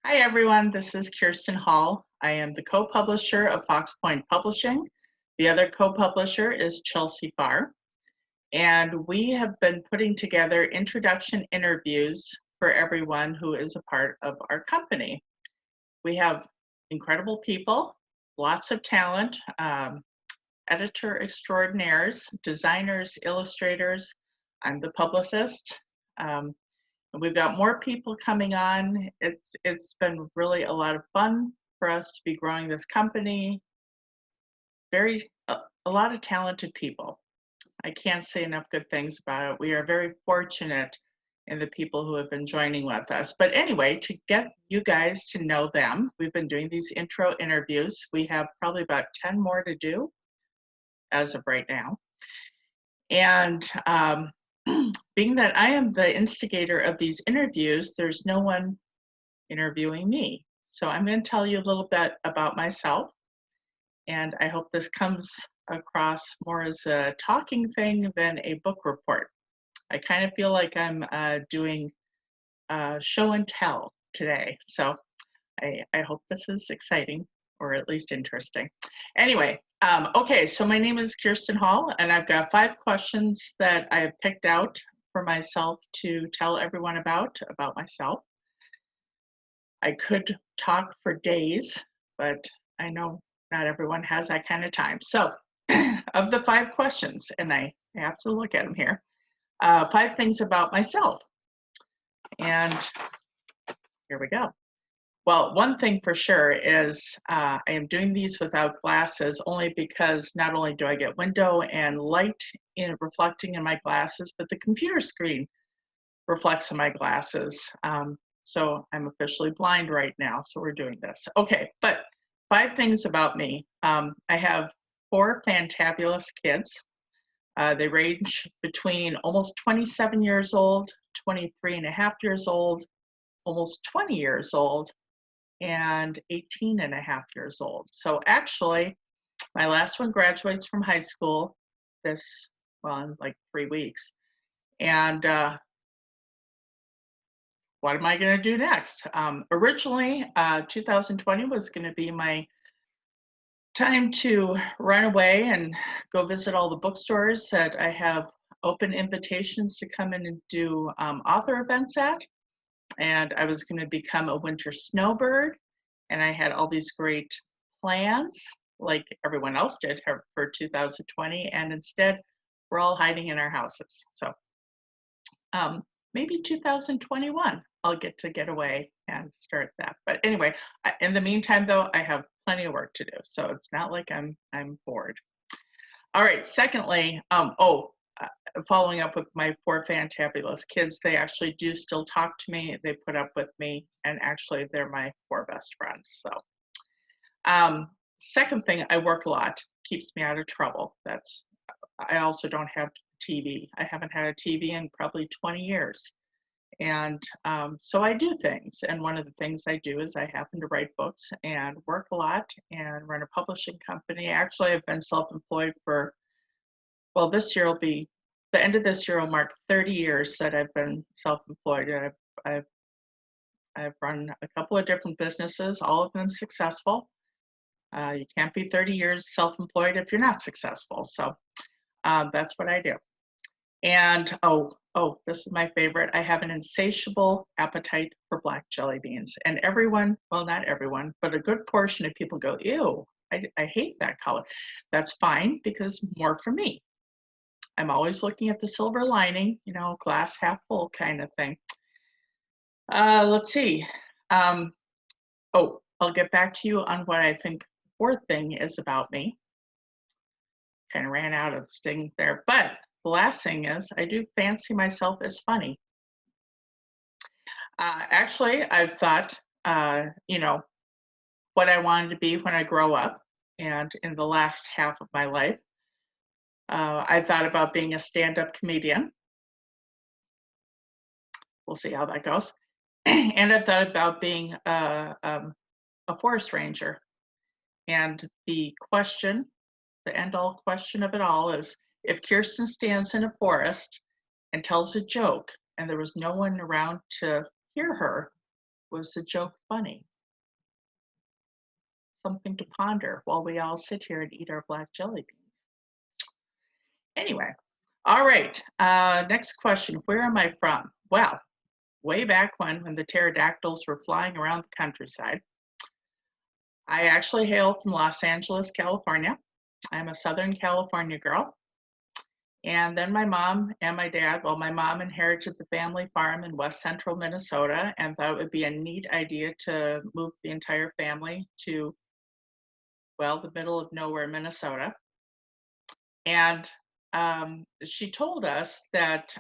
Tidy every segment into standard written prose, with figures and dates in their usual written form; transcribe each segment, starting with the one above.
Hi everyone, this is Kiersten Hall. I am the co-publisher of Fox Pointe Publishing. The other co-publisher is Chelsea Farr. And we have been putting together introduction interviews for everyone who is a part of our company. We have incredible people, lots of talent, editor extraordinaires, designers, illustrators. I'm the publicist. And we've got more people coming on. It's been really a lot of fun for us to be growing this company. A lot of talented people. I can't say enough good things about it. We are very fortunate in the people who have been joining with us. But anyway, to get you guys to know them, we've been doing these intro interviews. We have probably about 10 more to do as of right now. And being that I am the instigator of these interviews, there's no one interviewing me. So I'm going to tell you a little bit about myself, and I hope this comes across more as a talking thing than a book report. I kind of feel like I'm doing show and tell today, so I hope this is exciting, or at least interesting. Anyway, okay, so my name is Kiersten Hall, and I've got 5 questions that I have picked out for myself to tell everyone about myself. I could talk for days, but I know not everyone has that kind of time. So of the 5 questions, and I have to look at them here, 5 things about myself. And here we go. Well, one thing for sure is I am doing these without glasses only because not only do I get window and light reflecting in my glasses, but the computer screen reflects in my glasses. So I'm officially blind right now, so we're doing this. Okay, but 5 things about me. I have 4 fantabulous kids. They range between almost 27 years old, 23 and a half years old, almost 20 years old, and 18 and a half years old. So actually, my last one graduates from high school in like 3 weeks. And what am I going to do next? Originally, 2020 was going to be my time to run away and go visit all the bookstores that I have open invitations to come in and do author events at. And I was going to become a winter snowbird, and I had all these great plans like everyone else did for 2020, and instead we're all hiding in our houses. So maybe 2021 I'll get away and start that. But anyway, in the meantime though, I have plenty of work to do, so it's not like I'm bored. All right, secondly, following up with my 4 fantabulous kids, they actually do still talk to me. They put up with me, and actually they're my 4 best friends. So second thing, I work a lot, keeps me out of trouble. I also don't have TV. I haven't had a TV in probably 20 years. And so I do things. And one of the things I do is I happen to write books and work a lot and run a publishing company. Actually, I've been self-employed for, well, this year will be, the end of this year will mark 30 years that I've been self-employed. And I've run a couple of different businesses, all of them successful. You can't be 30 years self-employed if you're not successful. So that's what I do. And this is my favorite. I have an insatiable appetite for black jelly beans. And everyone, well, not everyone, but a good portion of people go, ew, I hate that color. That's fine, because more for me. I'm always looking at the silver lining, glass half full kind of thing. Let's see. I'll get back to you on what I think the 4th thing is about me. Kind of ran out of sting there, but the last thing is I do fancy myself as funny. Actually, I've thought, what I wanted to be when I grow up, and in the last half of my life, I thought about being a stand-up comedian. We'll see how that goes. And I've thought about being a forest ranger. And the end-all question of it all is, if Kiersten stands in a forest and tells a joke and there was no one around to hear her, Was the joke funny? Something to ponder while we all sit here and eat our black jelly beans. Anyway, all right. Next question. Where am I from? Well, way back when the pterodactyls were flying around the countryside. I actually hail from Los Angeles, California. I'm a Southern California girl. And then my mom and my dad, well, my mom inherited the family farm in West Central Minnesota and thought it would be a neat idea to move the entire family to, well, the middle of nowhere, Minnesota. And she told us that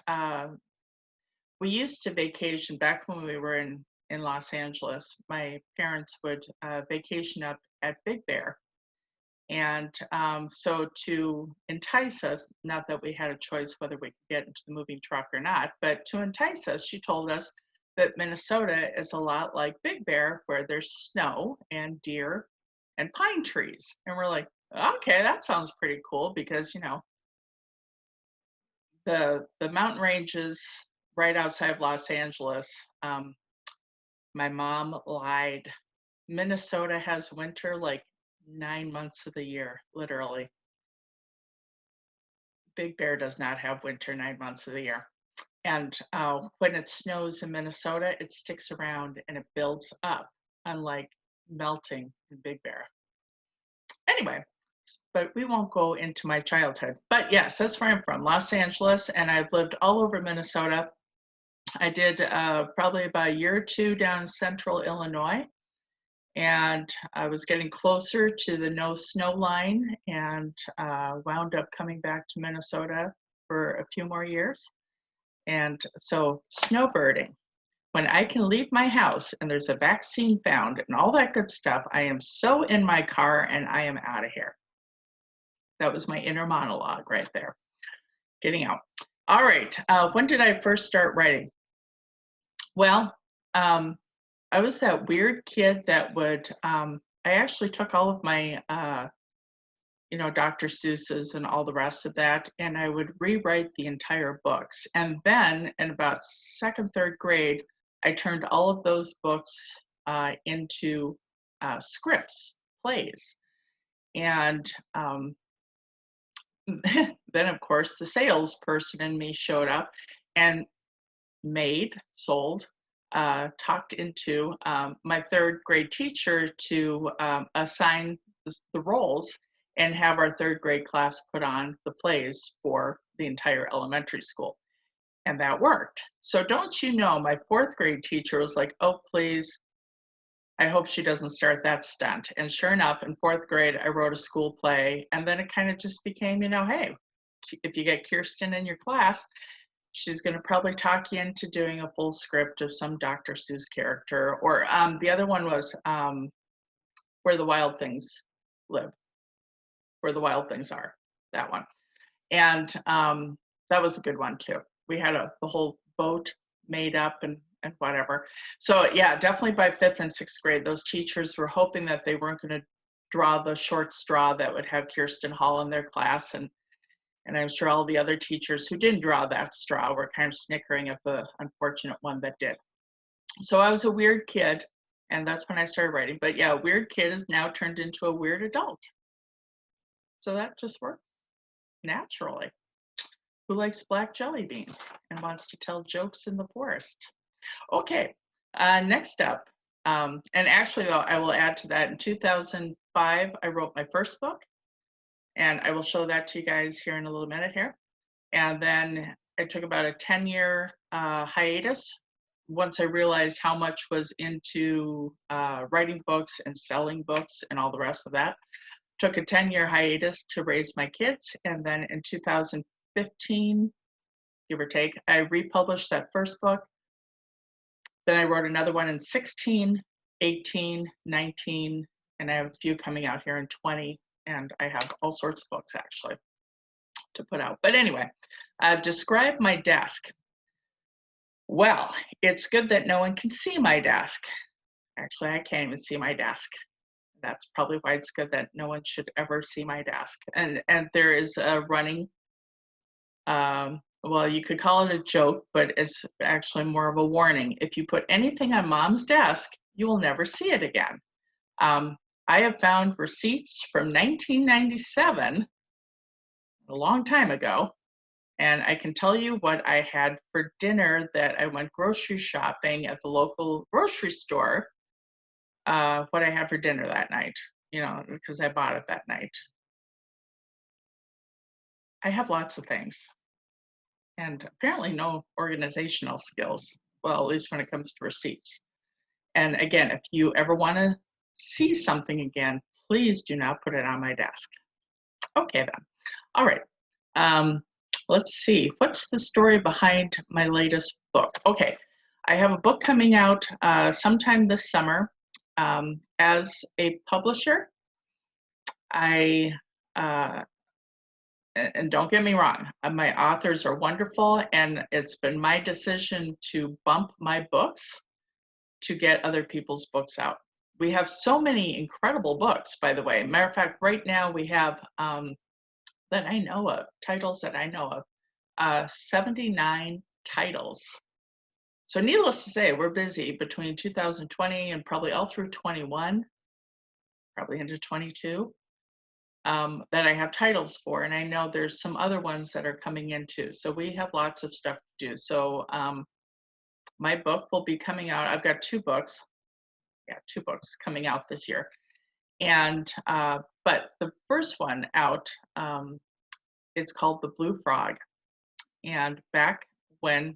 we used to vacation back when we were in Los Angeles. My parents would vacation up at Big Bear. And so to entice us, not that we had a choice whether we could get into the moving truck or not, but to entice us, she told us that Minnesota is a lot like Big Bear, where there's snow and deer and pine trees. And we're like, okay, that sounds pretty cool because, you know, the mountain ranges right outside of Los Angeles, my mom lied. Minnesota has winter like 9 months of the year, literally. Big Bear does not have winter 9 months of the year. And when it snows in Minnesota, it sticks around and it builds up, unlike melting in Big Bear. Anyway, but we won't go into my childhood. But yes, that's where I'm from, Los Angeles, and I've lived all over Minnesota. I did probably about a year or two down in central Illinois, and I was getting closer to the no snow line and wound up coming back to Minnesota for a few more years. And so snowbirding, when I can leave my house and there's a vaccine found and all that good stuff, I am so in my car and I am out of here. That was my inner monologue right there, getting out. All right, when did I first start writing? Well, I was that weird kid that would, I actually took all of my, you know, Dr. Seuss's and all the rest of that, and I would rewrite the entire books. And then in about second, third grade, I turned all of those books into scripts, plays. And then, of course, the salesperson in me showed up and sold, talked into my third grade teacher to assign the roles and have our third grade class put on the plays for the entire elementary school. And that worked. So don't you know, my fourth grade teacher was like, oh, please, I hope she doesn't start that stunt. And sure enough, in fourth grade, I wrote a school play. And then it kind of just became, you know, hey, if you get Kiersten in your class, she's going to probably talk you into doing a full script of some Dr. Seuss character. Or the other one was Where the Wild Things Live, Where the Wild Things Are, that one. And that was a good one too. We had the whole boat made up and whatever. So yeah, definitely by fifth and sixth grade, those teachers were hoping that they weren't going to draw the short straw that would have Kiersten Hall in their class. And I'm sure all the other teachers who didn't draw that straw were kind of snickering at the unfortunate one that did. So I was a weird kid, and that's when I started writing. But yeah, a weird kid is now turned into a weird adult. So that just works naturally. Who likes black jelly beans and wants to tell jokes in the forest? Okay, next up. And actually, though, I will add to that. In 2005, I wrote my first book. And I will show that to you guys here in a little minute here. And then I took about a 10-year hiatus once I realized how much was into writing books and selling books and all the rest of that. Took a 10-year hiatus to raise my kids. And then in 2015, give or take, I republished that first book. Then I wrote another one in 16, 18, 19, and I have a few coming out here in 20. And I have all sorts of books actually to put out. But anyway, describe my desk. Well, it's good that no one can see my desk. Actually, I can't even see my desk. That's probably why it's good that no one should ever see my desk. And there is a running well, you could call it a joke, but it's actually more of a warning. If you put anything on mom's desk, you will never see it again. Um, I have found receipts from 1997, a long time ago, and I can tell you what I had for dinner that I went grocery shopping at the local grocery store, what I had for dinner that night, because I bought it that night. I have lots of things and apparently no organizational skills. Well, at least when it comes to receipts. And again, if you ever want to see something again, please do not put it on my desk. Okay, then. All right. Um, let's see. What's the story behind my latest book? Okay. I have a book coming out sometime this summer. As a publisher, I and don't get me wrong, my authors are wonderful, and it's been my decision to bump my books to get other people's books out. We have so many incredible books, by the way. Matter of fact, right now we have, that I know of, titles that I know of, 79 titles. So needless to say, we're busy between 2020 and probably all through 21, probably into 22. That I have titles for, and I know there's some other ones that are coming in too. So we have lots of stuff to do. So my book will be coming out. I've got two books. Yeah, two books coming out this year. And but the first one out, it's called The Blue Frog. And back when,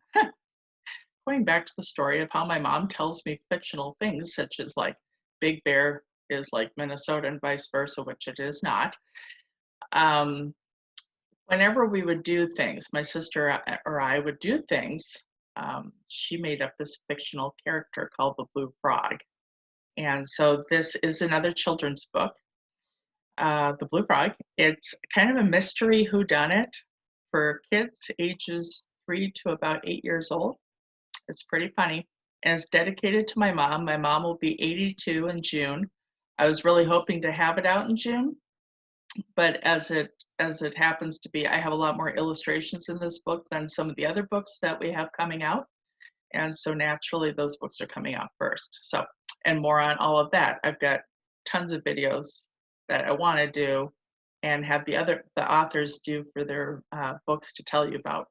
going back to the story of how my mom tells me fictional things, such as like Big Bear is like Minnesota and vice versa, which it is not. Whenever we would do things, my sister or I would do things, she made up this fictional character called the Blue Frog. And so this is another children's book, The Blue Frog. It's kind of a mystery whodunit for kids ages 3 to about 8 years old. It's pretty funny. And it's dedicated to my mom. My mom will be 82 in June. I was really hoping to have it out in June, but as it happens to be, I have a lot more illustrations in this book than some of the other books that we have coming out. And so naturally those books are coming out first. So, and more on all of that. I've got tons of videos that I want to do and have the authors do for their books to tell you about,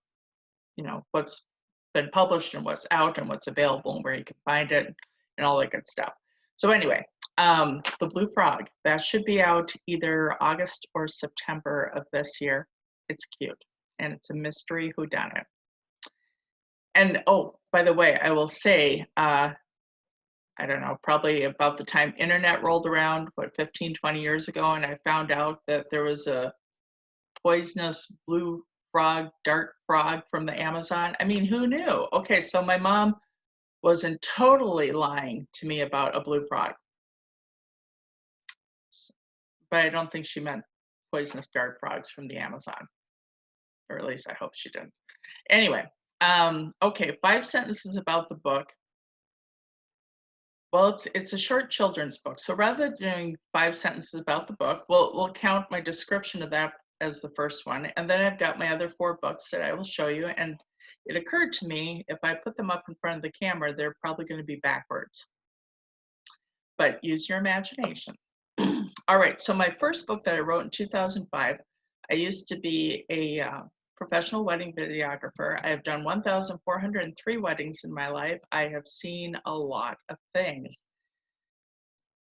what's been published and what's out and what's available and where you can find it and all that good stuff. So anyway, The Blue Frog, that should be out either August or September of this year. It's cute, and it's a mystery whodunit. And oh, by the way, I will say, I don't know, probably about the time internet rolled around, 15, 20 years ago, and I found out that there was a poisonous blue frog, dart frog from the Amazon. I mean, who knew? Okay, so my mom wasn't totally lying to me about a blue frog, but I don't think she meant poisonous dart frogs from the Amazon, or at least I hope she didn't. Anyway, okay, 5 sentences about the book. Well, it's a short children's book, so rather than doing 5 sentences about the book, we'll count my description of that as the first one, and then I've got my other 4 books that I will show you. And it occurred to me, if I put them up in front of the camera, they're probably going to be backwards. But use your imagination. All right, so my first book that I wrote in 2005, I used to be a professional wedding videographer. I have done 1,403 weddings in my life. I have seen a lot of things.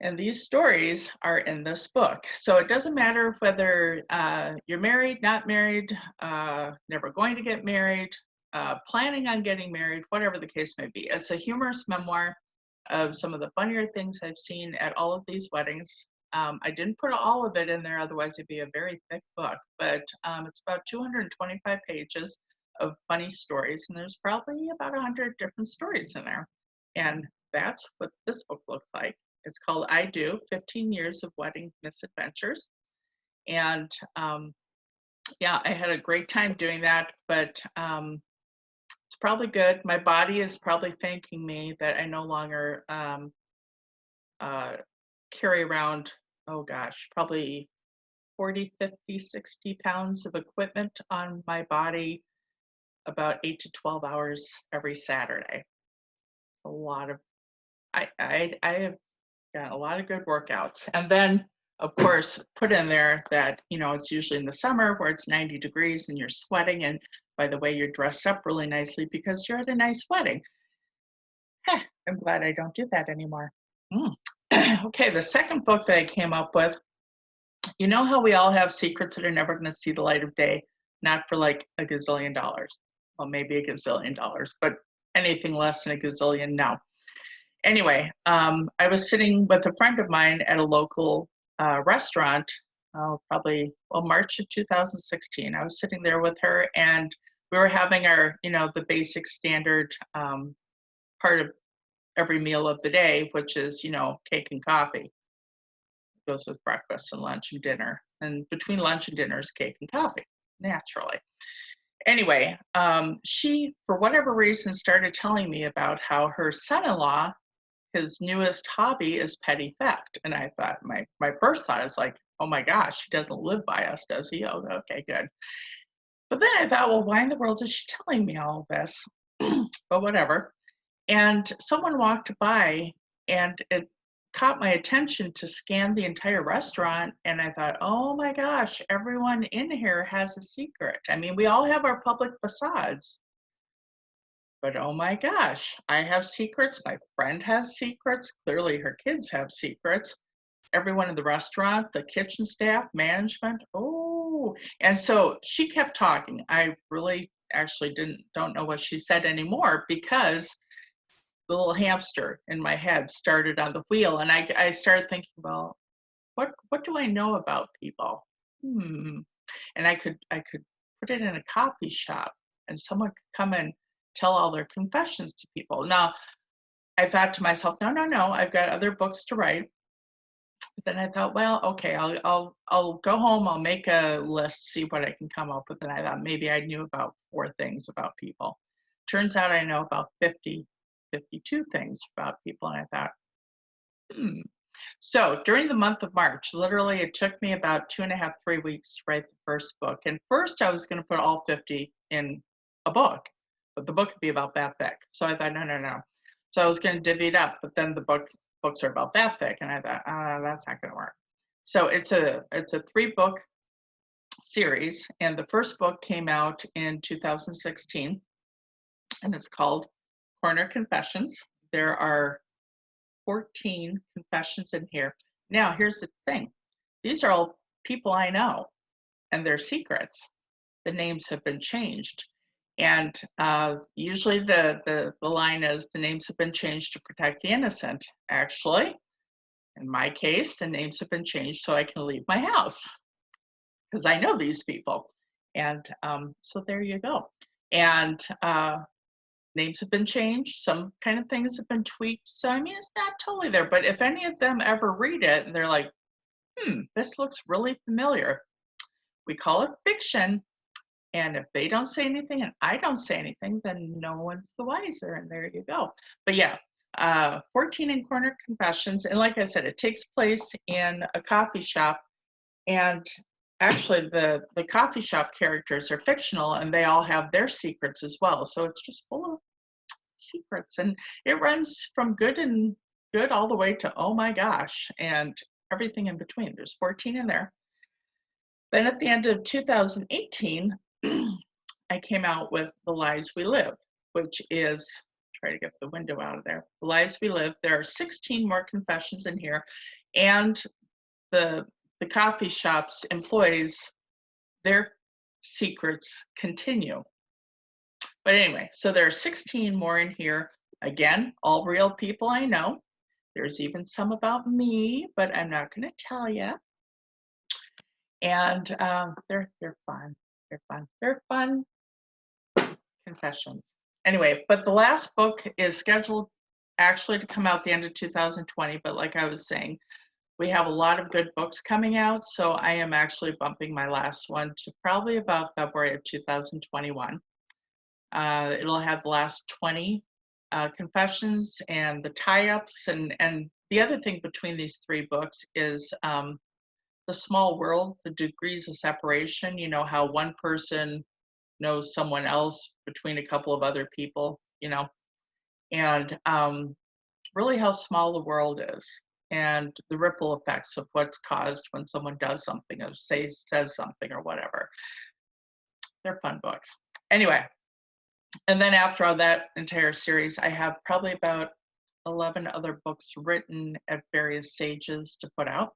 And these stories are in this book. So it doesn't matter whether you're married, not married, never going to get married, planning on getting married, whatever the case may be. It's a humorous memoir of some of the funnier things I've seen at all of these weddings. I didn't put all of it in there, otherwise it'd be a very thick book, but it's about 225 pages of funny stories, and there's probably about 100 different stories in there. And that's what this book looks like. It's called I Do, 15 Years of Wedding Misadventures. And yeah, I had a great time doing that, but it's probably good. My body is probably thanking me that I no longer carry around, oh gosh, probably 40, 50, 60 pounds of equipment on my body about 8 to 12 hours every Saturday. A lot of, I have got a lot of good workouts. And then, of course, put in there that, it's usually in the summer where it's 90 degrees and you're sweating. And by the way, you're dressed up really nicely because you're at a nice wedding. I'm glad I don't do that anymore. Okay, the second book that I came up with, you know how we all have secrets that are never going to see the light of day, not for like a gazillion dollars. Well, maybe a gazillion dollars, but anything less than a gazillion, no. Anyway, I was sitting with a friend of mine at a local restaurant, probably, March of 2016. I was sitting there with her and we were having our, the basic standard part of every meal of the day, which is, cake and coffee. It goes with breakfast and lunch and dinner. And between lunch and dinner is cake and coffee, naturally. Anyway, she, for whatever reason, started telling me about how her son-in-law, his newest hobby is petty theft. And I thought, my first thought is like, oh my gosh, he doesn't live by us, does he? Oh, okay, good. But then I thought, well, why in the world is she telling me all of this? But whatever. And someone walked by and it caught my attention to scan the entire restaurant. And I thought, oh my gosh, everyone in here has a secret. I mean, we all have our public facades. But oh my gosh, I have secrets. My friend has secrets. Clearly her kids have secrets. Everyone in the restaurant, the kitchen staff, management. Oh, and so she kept talking. I really actually don't know what she said anymore because the little hamster in my head started on the wheel. And I started thinking, well, what do I know about people? And I could put it in a coffee shop and someone could come and tell all their confessions to people. Now, I thought to myself, no, I've got other books to write. But then I thought, well, okay, I'll go home, I'll make a list, see what I can come up with. And I thought maybe I knew about 4 things about people. Turns out I know about 52 things about people. And I thought, So during the month of March, literally it took me about 2.5, 3 weeks to write the first book. And first I was going to put all 50 in a book, but the book would be about that thick. So I thought, no. So I was going to divvy it up, but then the books are about that thick. And I thought, that's not going to work. So it's a 3-book series. And the first book came out in 2016 and it's called Corner Confessions. There are 14 confessions in here. Now, here's the thing. These are all people I know and their secrets. The names have been changed. And usually the line is the names have been changed to protect the innocent. Actually, in my case, the names have been changed so I can leave my house because I know these people. And so there you go. And names have been changed. Some kind of things have been tweaked. So, I mean, it's not totally there. But if any of them ever read it and they're like, this looks really familiar, we call it fiction. And if they don't say anything and I don't say anything, then no one's the wiser. And there you go. But yeah, 14 in Corner Confessions. And like I said, it takes place in a coffee shop. And actually the coffee shop characters are fictional and they all have their secrets as well. So it's just full of secrets and it runs from good all the way to, oh my gosh, and everything in between. There's 14 in there. Then at the end of 2018, I came out with The Lies We Live, which is, try to get the window out of there. The Lies We Live. There are 16 more confessions in here. And the coffee shop's employees, their secrets continue. But anyway, so there are 16 more in here. Again, all real people I know. There's even some about me, but I'm not going to tell you. And they're fun. They're fun confessions. Anyway, but the last book is scheduled actually to come out the end of 2020. But like I was saying, we have a lot of good books coming out. So I am actually bumping my last one to probably about February of 2021. It'll have the last 20 confessions and the tie-ups. And the other thing between these 3 books is the small world, the degrees of separation, you know, how one person knows someone else between a couple of other people, you know, and really how small the world is and the ripple effects of what's caused when someone does something or says something or whatever. They're fun books. Anyway, and then after all that entire series, I have probably about 11 other books written at various stages to put out.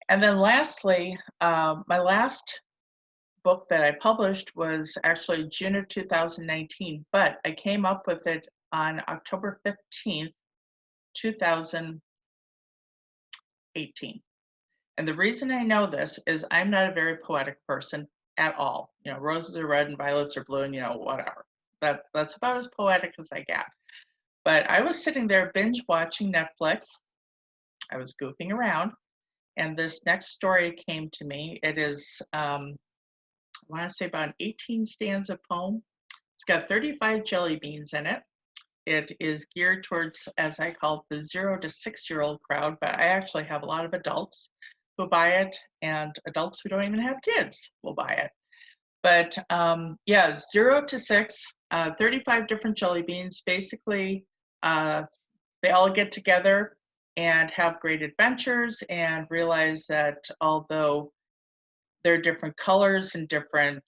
And then lastly, my last book that I published was actually June of 2019, but I came up with it on October 15th, 2018. And the reason I know this is I'm not a very poetic person at all. You know, roses are red and violets are blue and, you know, whatever. That's about as poetic as I get. But I was sitting there binge watching Netflix. I was goofing around, and this next story came to me. It is, I want to say about an 18 stanza poem. It's got 35 jelly beans in it. It is geared towards, as I call it, the 0 to 6-year-old crowd, but I actually have a lot of adults who buy it, and adults who don't even have kids will buy it. But yeah, 0 to 6, 35 different jelly beans. Basically, they all get together and have great adventures and realize that although there are different colors and different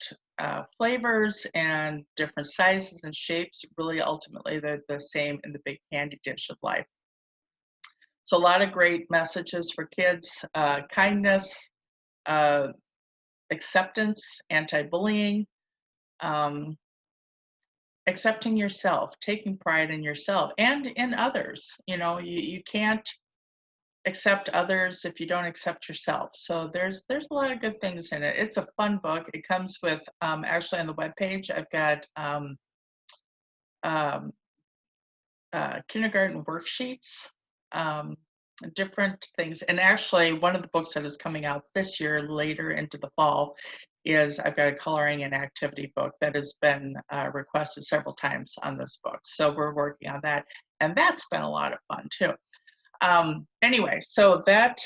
flavors and different sizes and shapes, really ultimately they're the same in the big candy dish of life. So a lot of great messages for kids: kindness, acceptance, anti-bullying, accepting yourself, taking pride in yourself and in others. You know, you can't accept others if you don't accept yourself. So there's a lot of good things in it. It's a fun book. It comes with, actually on the webpage, I've got kindergarten worksheets, different things. And actually one of the books that is coming out this year, later into the fall, is I've got a coloring and activity book that has been requested several times on this book. So we're working on that. And that's been a lot of fun too. Anyway, so that,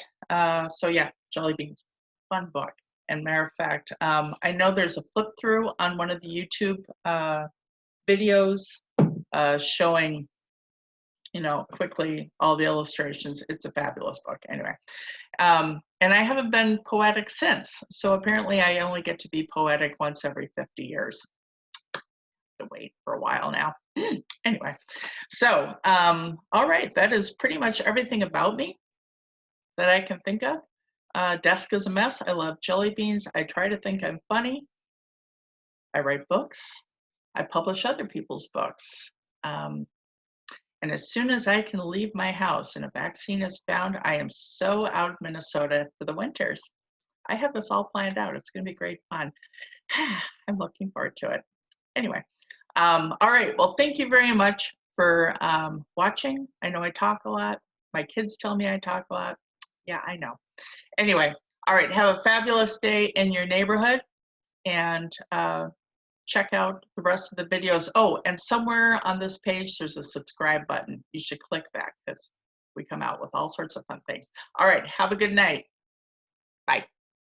so yeah, jelly beans, fun book. And matter of fact, I know there's a flip through on one of the YouTube videos showing, you know, quickly all the illustrations. It's a fabulous book anyway. And I haven't been poetic since. So apparently I only get to be poetic once every 50 years. To wait for a while now. Anyway, so all right, that is pretty much everything about me that I can think of. Desk is a mess. I love jelly beans. I try to think I'm funny. I write books. I publish other people's books. And as soon as I can leave my house and a vaccine is found, I am so out of Minnesota for the winters. I have this all planned out. It's going to be great fun. I'm looking forward to it. Anyway, all right. Well, thank you very much for watching. I know I talk a lot. My kids tell me I talk a lot. Yeah, I know. Anyway, all right. Have a fabulous day in your neighborhood, and check out the rest of the videos. Oh, and somewhere on this page, there's a subscribe button. You should click that because we come out with all sorts of fun things. All right. Have a good night. Bye.